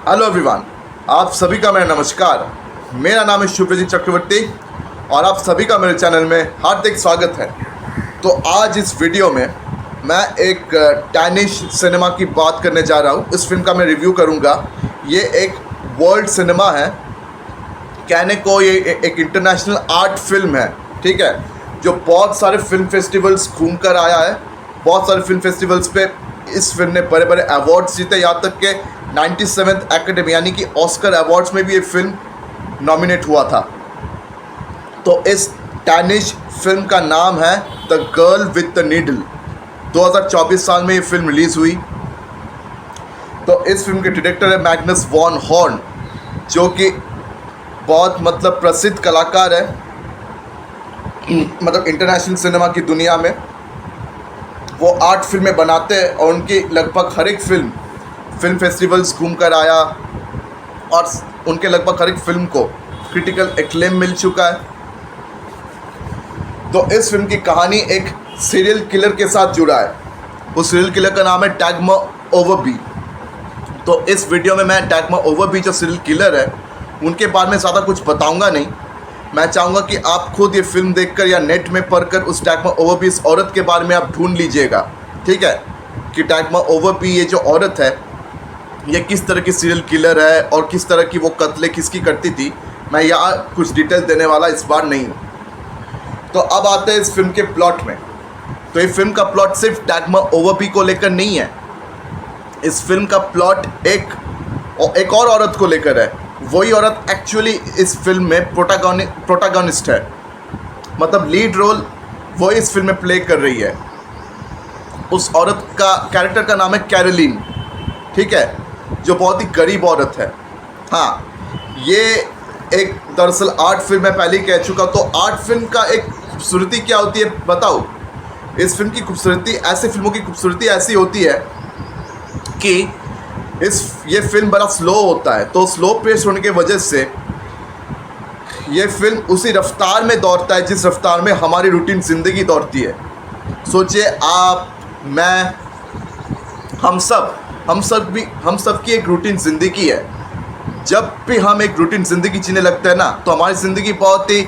Hello everyone, आप सभी का मेरा नमस्कार। मेरा नाम है शुभजीत चक्रवर्ती और आप सभी का मेरे चैनल में हार्दिक स्वागत है। तो आज इस वीडियो में मैं एक डैनिश सिनेमा की बात करने जा रहा हूँ। इस फिल्म का मैं रिव्यू करूँगा। ये एक वर्ल्ड सिनेमा है, कहने को ये एक इंटरनेशनल आर्ट फिल्म है, ठीक है, जो बहुत सारे फिल्म फेस्टिवल्स घूम कर आया है। बहुत सारे फिल्म फेस्टिवल्स पे इस फिल्म ने बड़े बड़े अवार्ड्स जीते, यहाँ तक के 97th एकेडमी यानी कि ऑस्कर अवार्ड्स में भी ये फिल्म नॉमिनेट हुआ था। तो इस डैनिश फिल्म का नाम है the girl with the needle. 2024 साल में ये फिल्म रिलीज़ हुई। तो इस फिल्म के डायरेक्टर है मैग्नस वॉन हॉर्न, जो कि बहुत प्रसिद्ध कलाकार है, इंटरनेशनल सिनेमा की दुनिया में। वो आर्ट फिल्में बनाते हैं और उनकी लगभग हर एक फिल्म फेस्टिवल्स घूम कर आया और उनके लगभग हर एक फिल्म को क्रिटिकल एक्लेम मिल चुका है। तो इस फिल्म की कहानी एक सीरियल किलर के साथ जुड़ा है। उस सीरियल किलर का नाम है डैगमर ओवरबी। तो इस वीडियो में मैं डैगमर ओवरबी जो सीरियल किलर है उनके बारे में ज़्यादा कुछ बताऊंगा नहीं। मैं चाहूँगा कि आप खुद ये फिल्म देखकर या नेट में पढ़कर उस डैगमर ओवरबी इस औरत के बारे में आप ढूंढ लीजिएगा, ठीक है, कि डैगमर ओवरबी ये जो औरत है ये किस तरह की सीरियल किलर है और किस तरह की वो कत्ले किसकी करती थी। मैं यहाँ कुछ डिटेल देने वाला इस बार नहीं हूँ। तो अब आते हैं इस फिल्म के प्लॉट में। तो ये फिल्म का प्लॉट सिर्फ डैगमर ओवरबी को लेकर नहीं है। इस फिल्म का प्लॉट एक और औरत को लेकर है। वही औरत एक्चुअली इस फिल्म में प्रोटागनिस्ट है, लीड रोल वो इस फिल्म में प्ले कर रही है। उस औरत का कैरेक्टर का नाम है कैरोलिन, ठीक है, जो बहुत ही गरीब औरत है। हाँ, ये एक दरअसल आर्ट फिल्म मैं पहले ही कह चुका। तो आर्ट फिल्म का एक खूबसूरती क्या होती है बताओ। इस फिल्म की खूबसूरती, ऐसी फिल्मों की खूबसूरती ऐसी होती है कि ये फिल्म बड़ा स्लो होता है। तो स्लो पेस होने की वजह से ये फिल्म उसी रफ्तार में दौड़ता है जिस रफ्तार में हमारी रूटीन ज़िंदगी दौड़ती है। सोचिए आप, मैं, हम सब की एक रूटीन ज़िंदगी है। जब भी हम एक रूटीन ज़िंदगी जीने लगते हैं ना, तो हमारी ज़िंदगी बहुत ही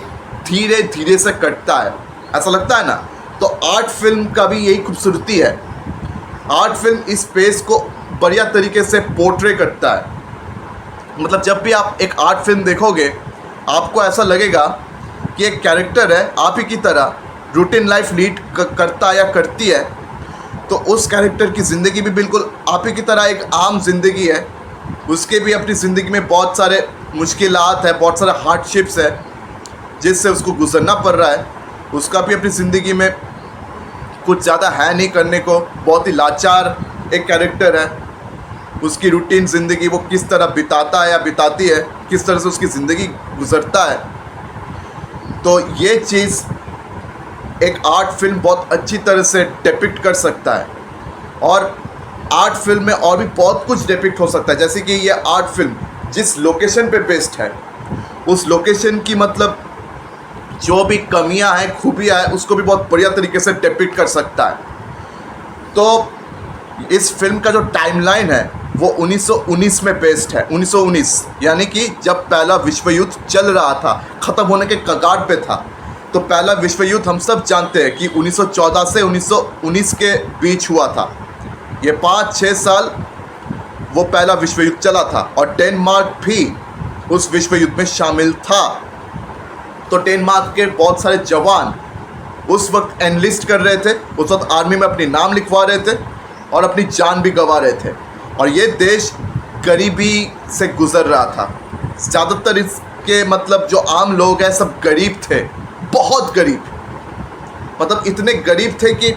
धीरे धीरे से कटता है, ऐसा लगता है ना। तो आर्ट फिल्म का भी यही खूबसूरती है। आर्ट फिल्म इस पेस को बढ़िया तरीके से पोर्ट्रे करता है। जब भी आप एक आर्ट फिल्म देखोगे आपको ऐसा लगेगा कि एक कैरेक्टर है आप ही की तरह रूटीन लाइफ लीड करता या करती है। तो उस कैरेक्टर की ज़िंदगी भी बिल्कुल आप ही की तरह एक आम ज़िंदगी है। उसके भी अपनी ज़िंदगी में बहुत सारे मुश्किलात है, बहुत सारे हार्डशिप्स है जिससे उसको गुजरना पड़ रहा है। उसका भी अपनी ज़िंदगी में कुछ ज़्यादा है नहीं करने को, बहुत ही लाचार एक कैरेक्टर है। उसकी रूटीन ज़िंदगी वो किस तरह बिताता है या बिताती है, किस तरह से उसकी ज़िंदगी गुजरता है। तो ये चीज़ एक आर्ट फिल्म बहुत अच्छी तरह से डिपिक्ट कर सकता है। और आर्ट फिल्म में और भी बहुत कुछ डिपिक्ट हो सकता है। जैसे कि ये आर्ट फिल्म जिस लोकेशन पे बेस्ड है, उस लोकेशन की जो भी कमियां हैं, खूबियां हैं, उसको भी बहुत बढ़िया तरीके से डिपिक्ट कर सकता है। तो इस फिल्म का जो टाइमलाइन है वो 1919 में बेस्ड है। 1919 यानी कि जब पहला विश्व युद्ध चल रहा था, ख़त्म होने के कगार पे था। तो पहला विश्व युद्ध हम सब जानते हैं कि 1914 से 1919 के बीच हुआ था। ये 5-6 साल वो पहला विश्व युद्ध चला था और डेनमार्क भी उस विश्व युद्ध में शामिल था। तो डेनमार्क के बहुत सारे जवान उस वक्त एनलिस्ट कर रहे थे, उस वक्त आर्मी में अपनी नाम लिखवा रहे थे और अपनी जान भी गंवा रहे थे। और ये देश गरीबी से गुजर रहा था। ज़्यादातर इसके जो आम लोग हैं सब गरीब थे, बहुत गरीब। इतने गरीब थे कि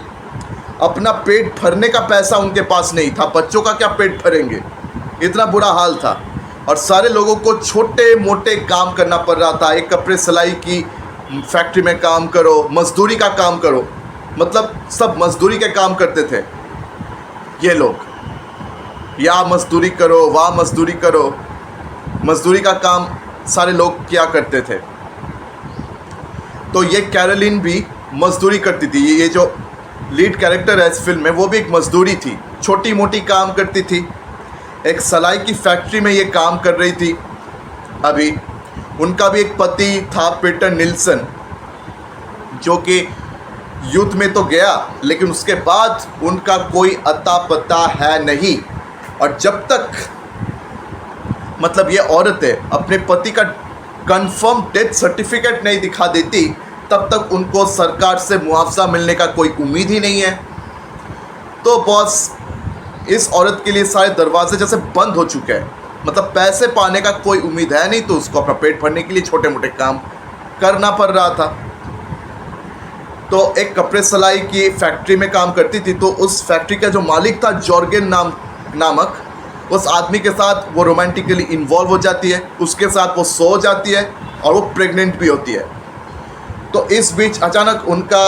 अपना पेट भरने का पैसा उनके पास नहीं था। बच्चों का क्या पेट भरेंगे, इतना बुरा हाल था। और सारे लोगों को छोटे मोटे काम करना पड़ रहा था। एक कपड़े सिलाई की फैक्ट्री में काम करो, मजदूरी का काम करो, सब मजदूरी के काम करते थे ये लोग। या मजदूरी करो, वहाँ मजदूरी करो, मजदूरी का काम सारे लोग क्या करते थे। तो ये कैरोलिन भी मजदूरी करती थी। ये जो लीड कैरेक्टर है इस फिल्म में वो भी एक मजदूरी थी, छोटी मोटी काम करती थी। एक सलाई की फैक्ट्री में ये काम कर रही थी। अभी उनका भी एक पति था पीटर निल्सन, जो कि युद्ध में तो गया लेकिन उसके बाद उनका कोई अता पता है नहीं। और जब तक मतलब ये औरतें अपने पति का कंफर्म डेथ सर्टिफिकेट नहीं दिखा देती, तब तक उनको सरकार से मुआवजा मिलने का कोई उम्मीद ही नहीं है। तो बॉस, इस औरत के लिए सारे दरवाजे जैसे बंद हो चुके हैं, मतलब पैसे पाने का कोई उम्मीद है नहीं, तो उसको अपना पेट भरने के लिए छोटे मोटे काम करना पड़ रहा था। तो एक कपड़े सिलाई की फैक्ट्री में काम करती थी, तो उस फैक्ट्री का जो मालिक था जॉर्गेन नामक, उस आदमी के साथ वो रोमांटिकली इन्वॉल्व हो जाती है, उसके साथ वो सो जाती है और वो प्रेग्नेंट भी होती है। तो इस बीच अचानक उनका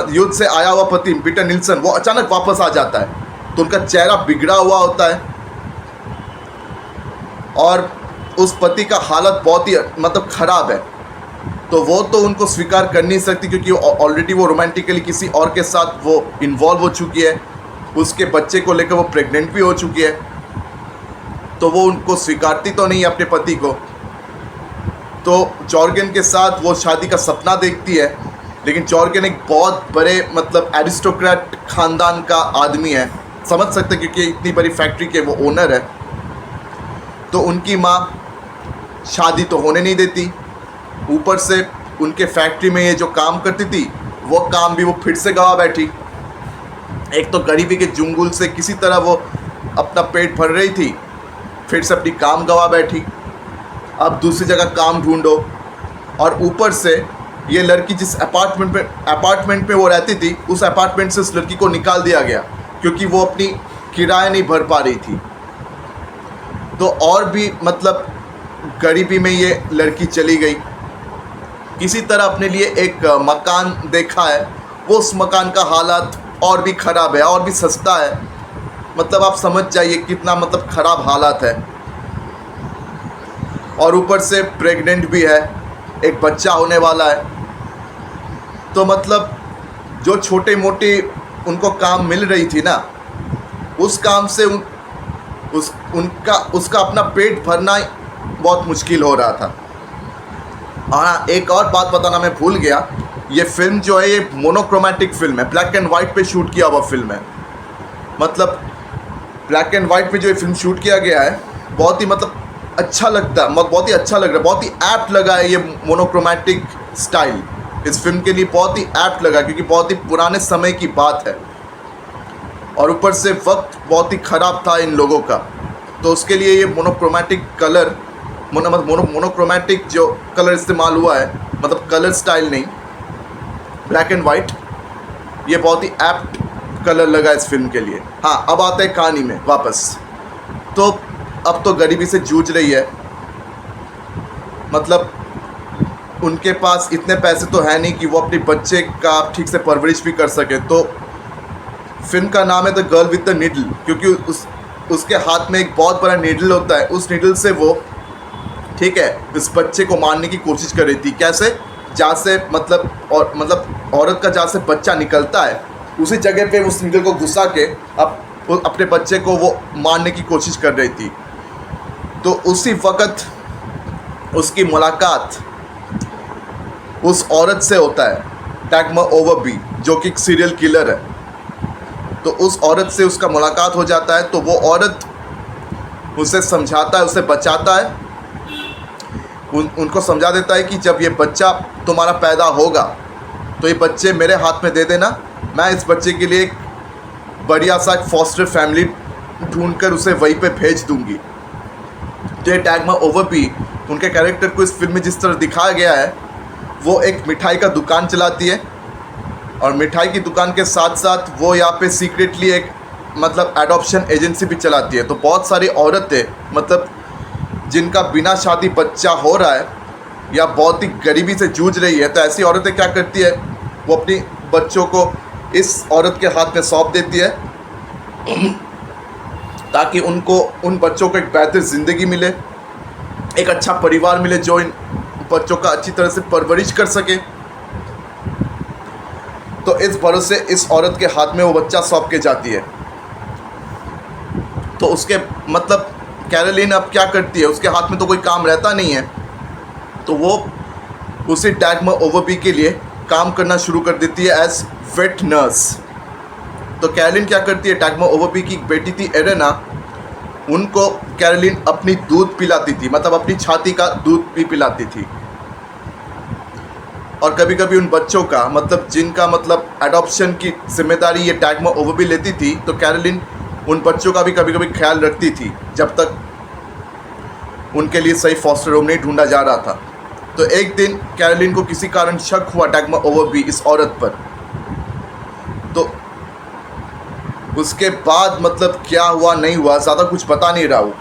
युद्ध से आया हुआ पति पीटर निल्सन वो अचानक वापस आ जाता है। तो उनका चेहरा बिगड़ा हुआ होता है और उस पति का हालत बहुत ही मतलब ख़राब है। तो वो तो उनको स्वीकार कर नहीं सकती, क्योंकि ऑलरेडी वो रोमांटिकली किसी और के साथ वो इन्वॉल्व हो चुकी है, उसके बच्चे को लेकर वो प्रेग्नेंट भी हो चुकी है। तो वो उनको स्वीकारती तो नहीं है अपने पति को। तो जॉर्गेन के साथ वो शादी का सपना देखती है, लेकिन जॉर्गेन एक बहुत बड़े मतलब एरिस्टोक्रेट ख़ानदान का आदमी है, समझ सकते, क्योंकि इतनी बड़ी फैक्ट्री के वो ओनर है। तो उनकी माँ शादी तो होने नहीं देती, ऊपर से उनके फैक्ट्री में ये जो काम करती थी वो काम भी वो फिर से गवा बैठी। एक तो गरीबी के जुंगल से किसी तरह वो अपना पेट भर रही थी, फिर से अपनी काम गवा बैठी, अब दूसरी जगह काम ढूंढो। और ऊपर से ये लड़की जिस अपार्टमेंट में वो रहती थी, उस अपार्टमेंट से उस लड़की को निकाल दिया गया क्योंकि वो अपनी किराया नहीं भर पा रही थी। तो और भी मतलब गरीबी में ये लड़की चली गई। किसी तरह अपने लिए एक मकान देखा है, वो उस मकान का हालात और भी ख़राब है, और भी सस्ता है। मतलब आप समझ जाइए कितना मतलब ख़राब हालात है। और ऊपर से प्रेग्नेंट भी है, एक बच्चा होने वाला है। तो मतलब जो छोटे मोटे उनको काम मिल रही थी ना, उस काम से उसका अपना पेट भरना बहुत मुश्किल हो रहा था। हाँ, एक और बात बताना मैं भूल गया, ये फिल्म जो है ये मोनोक्रोमेटिक फिल्म है, ब्लैक एंड वाइट पे शूट किया हुआ फिल्म है। मतलब ब्लैक एंड वाइट पे जो ये फिल्म शूट किया गया है, बहुत ही मतलब अच्छा लगता है, बहुत ही अच्छा लग रहा है, बहुत ही ऐप्ट लगा है ये मोनोक्रोमेटिक स्टाइल। इस फिल्म के लिए बहुत ही ऐप्ट लगा क्योंकि बहुत ही पुराने समय की बात है, और ऊपर से वक्त बहुत ही ख़राब था इन लोगों का। तो उसके लिए ये मोनोक्रोमेटिक कलर मोनोक्रोमेटिक जो कलर इस्तेमाल हुआ है, मतलब कलर स्टाइल नहीं, ब्लैक एंड वाइट, ये बहुत ही ऐप्ट कलर लगा इस फिल्म के लिए। हाँ, अब आता है कहानी में वापस। तो अब तो गरीबी से जूझ रही है, मतलब उनके पास इतने पैसे तो है नहीं कि वो अपने बच्चे का ठीक से परवरिश भी कर सके। तो फिल्म का नाम है the girl with the needle, क्योंकि उसके हाथ में एक बहुत बड़ा नीडल होता है। उस नीडल से वो ठीक है इस बच्चे को मारने की कोशिश कर रही थी। कैसे? जहाँ से मतलब औरत का जहाँ से बच्चा निकलता है, उसी जगह पे उस नीडल को घुसा के अपने बच्चे को वो मारने की कोशिश कर रही थी। तो उसी वक्त उसकी मुलाकात उस औरत से होता है, डैग्मा ओवरबी, जो कि एक सीरियल किलर है। तो उस औरत से उसका मुलाकात हो जाता है। तो वो औरत उसे समझाता है, उसे बचाता है, उनको समझा देता है कि जब ये बच्चा तुम्हारा पैदा होगा तो ये बच्चे मेरे हाथ में दे देना, मैं इस बच्चे के लिए एक बढ़िया सा फॉस्टर फैमिली ढूंढकर उसे वहीं पे भेज दूंगी। तो ये डैग्मा ओवरबी, उनके कैरेक्टर को इस फिल्म में जिस तरह दिखाया गया है, वो एक मिठाई का दुकान चलाती है, और मिठाई की दुकान के साथ साथ वो यहाँ पे सीक्रेटली एक मतलब एडॉप्शन एजेंसी भी चलाती है। तो बहुत सारी औरतें मतलब जिनका बिना शादी बच्चा हो रहा है या बहुत ही गरीबी से जूझ रही है, तो ऐसी औरतें क्या करती है, वो अपनी बच्चों को इस औरत के हाथ में सौंप देती है ताकि उनको उन बच्चों को एक बेहतर ज़िंदगी मिले, एक अच्छा परिवार मिले जो इन बच्चों का अच्छी तरह से परवरिश कर सके। तो इस भरोसे इस औरत के हाथ में वो बच्चा सौंप के जाती है। तो उसके मतलब कैरोलिन अब क्या करती है, उसके हाथ में तो कोई काम रहता नहीं है, तो वो उसी डैगमा ओवरबी के लिए काम करना शुरू कर देती है एज वेट नर्स। तो कैरोलिन क्या करती है, डैगमा ओवरबी की बेटी थी एरेना, उनको कैरोलिन अपनी दूध पिलाती थी, मतलब अपनी छाती का दूध भी पिलाती थी। और कभी कभी उन बच्चों का मतलब जिनका मतलब एडॉप्शन की जिम्मेदारी ये डैगमा ओवरबी लेती थी, तो कैरोलिन उन बच्चों का भी कभी कभी ख्याल रखती थी जब तक उनके लिए सही फॉस्टर होम नहीं ढूंढा जा रहा था। तो एक दिन कैरोलिन को किसी कारण शक हुआ डैगमा ओवरबी इस औरत पर। तो उसके बाद मतलब क्या हुआ नहीं हुआ ज़्यादा कुछ बता नहीं रहा हूँ,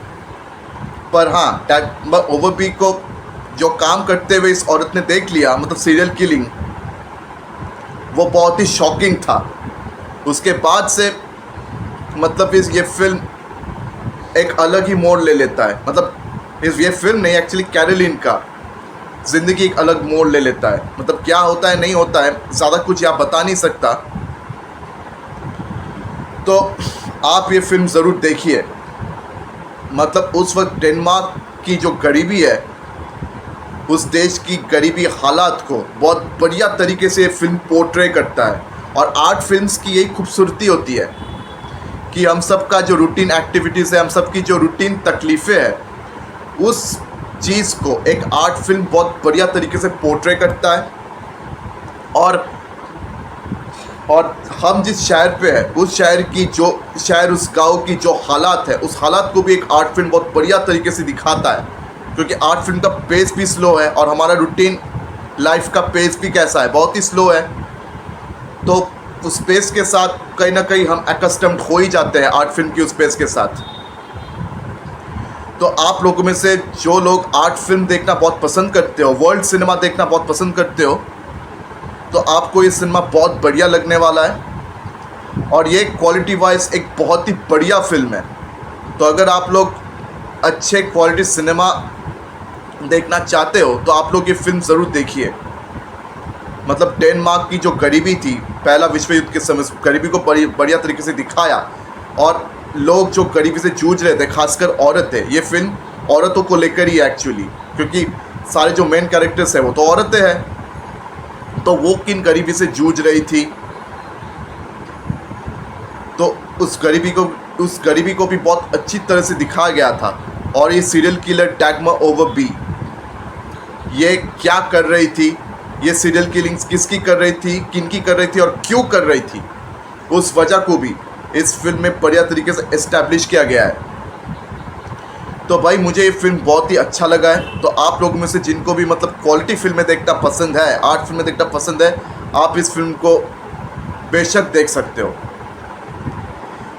पर हाँ डैगमा ओवरबी को जो काम करते हुए इस औरत ने देख लिया, मतलब सीरियल किलिंग, वो बहुत ही शॉकिंग था। उसके बाद से मतलब ये फिल्म एक अलग ही मोड़ ले लेता है, मतलब ये फिल्म नहीं, एक्चुअली कैरोलिन का ज़िंदगी एक अलग मोड़ ले लेता है। मतलब क्या होता है नहीं होता है ज़्यादा कुछ यहाँ बता नहीं सकता, तो आप ये फिल्म ज़रूर देखिए। मतलब उस वक्त डेनमार्क की जो गरीबी है, उस देश की गरीबी हालात को बहुत बढ़िया तरीके से ये फिल्म पोर्ट्रे करता है। और आर्ट फिल्म्स की यही खूबसूरती होती है कि हम सब का जो रूटीन एक्टिविटीज़ है, हम सब की जो रूटीन तकलीफ़ें हैं, उस चीज़ को एक आर्ट फिल्म बहुत बढ़िया तरीके से पोर्ट्रे करता है। और हम जिस शहर पे है, उस शहर की जो शहर उस गांव की जो हालात है, उस हालात को भी एक आर्ट फिल्म बहुत बढ़िया तरीके से दिखाता है। क्योंकि आर्ट फिल्म का पेस भी स्लो है और हमारा रूटीन लाइफ का पेस भी कैसा है, बहुत ही स्लो है। तो उस पेस के साथ कहीं ना कहीं हम एकस्टम्ड हो ही जाते हैं आर्ट फिल्म की उस पेस के साथ। तो आप लोगों में से जो लोग आर्ट फिल्म देखना बहुत पसंद करते हो, वर्ल्ड सिनेमा देखना बहुत पसंद करते हो, तो आपको ये सिनेमा बहुत बढ़िया लगने वाला है। और ये क्वालिटी वाइज एक बहुत ही बढ़िया फिल्म है। तो अगर आप लोग अच्छे क्वालिटी सिनेमा देखना चाहते हो तो आप लोग ये फिल्म ज़रूर देखिए। मतलब डेनमार्क की जो गरीबी थी पहला विश्व युद्ध के समय, गरीबी को बढ़िया तरीके से दिखाया, और लोग जो गरीबी से जूझ रहे थे, खासकर औरतें। ये फिल्म औरतों को लेकर ही है एक्चुअली, क्योंकि सारे जो मेन कैरेक्टर्स हैं वो तो औरतें हैं। तो वो किन गरीबी से जूझ रही थी, तो उस गरीबी को भी बहुत अच्छी तरह से दिखाया गया था। और ये सीरियल किलर डैगमा ओवरबी ये क्या कर रही थी, ये सीरियल किलिंग्स किसकी कर रही थी, किनकी कर रही थी और क्यों कर रही थी, उस वजह को भी इस फिल्म में बढ़िया तरीके से एस्टैब्लिश किया गया है। तो भाई मुझे ये फिल्म बहुत ही अच्छा लगा है। तो आप लोगों में से जिनको भी मतलब क्वालिटी फिल्में देखना पसंद है, आर्ट फिल्में देखना पसंद है, आप इस फिल्म को बेशक देख सकते हो।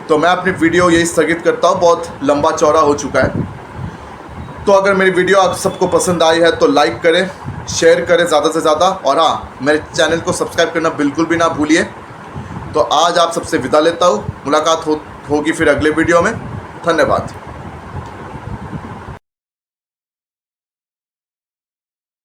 तो मैं अपनी वीडियो यही स्थगित करता हूँ, बहुत लंबा चौड़ा हो चुका है। तो अगर मेरी वीडियो आप सबको पसंद आई है तो लाइक करें, शेयर करें ज़्यादा से ज़्यादा, और हाँ मेरे चैनल को सब्सक्राइब करना बिल्कुल भी ना भूलिए। तो आज आप सबसे विदा लेता हूँ, मुलाकात होगी फिर अगले वीडियो में। धन्यवाद।